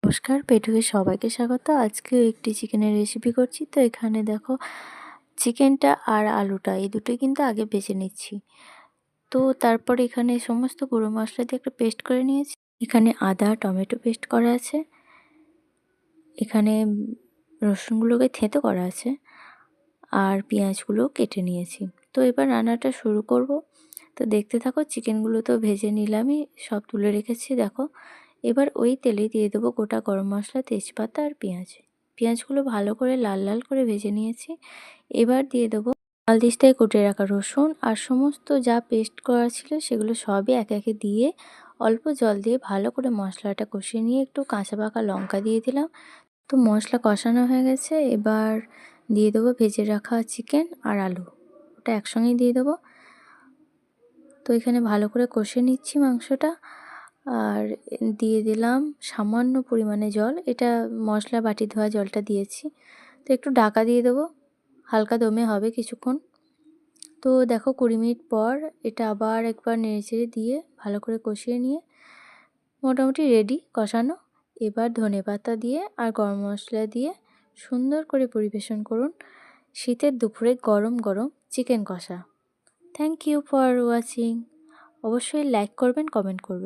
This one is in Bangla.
নমস্কার, পেটুকে সবাইকে স্বাগত। আজকেও একটি চিকেনের রেসিপি করছি। তো এখানে দেখো চিকেনটা আর আলুটা এই দুটোই কিন্তু আগে ভেজে নিচ্ছি। তো তারপর এখানে সমস্ত গুঁড়ো মশলা দিয়ে একটা পেস্ট করে নিয়েছি। এখানে আদা টমেটো পেস্ট করা আছে, এখানে রসুনগুলোকে থেঁতো করা আছে, আর পেঁয়াজগুলো কেটে নিয়েছি। তো এবার রান্নাটা শুরু করব। তো দেখতে থাকো। চিকেনগুলো তো ভেজে নিলামই, সব তুলে রেখেছি দেখো। এবার ওই তেলে দিয়ে দেবো গোটা গরম মশলা, তেজপাতা আর পেঁয়াজগুলো ভালো করে লাল লাল করে ভেজে নিয়েছি। এবার দিয়ে দেবো দিস্তায় কুটে রাখা রসুন আর সমস্ত যা পেস্ট করা ছিল সেগুলো সবই একে একে দিয়ে অল্প জল দিয়ে ভালো করে মশলাটা কষিয়ে নিয়ে একটু কাঁচা পাকা লঙ্কা দিয়ে দিলাম। তো মশলা কষানো হয়ে গেছে, এবার দিয়ে দেবো ভেজে রাখা চিকেন আর আলু, ওটা একসঙ্গেই দিয়ে দেবো। তো এখানে ভালো করে কষে নিচ্ছি মাংসটা, আর দিয়ে দিলাম সামান্য পরিমাণে জল। এটা মশলা বাটি ধোয়া জলটা দিয়েছি। তো একটু ঢাকা দিয়ে দেবো, হালকা দমে হবে কিছুক্ষণ। তো দেখো 20 মিনিট পর এটা আবার একবার নেড়েচেড়ে দিয়ে ভালো করে কষিয়ে নিয়ে মোটামুটি রেডি কষানো। এবার ধনেপাতা দিয়ে আর গরম মশলা দিয়ে সুন্দর করে পরিবেশন করুন শীতের দুপুরে গরম গরম চিকেন কষা। Thank you for watching. অবশ্যই লাইক করবেন, কমেন্ট করবেন।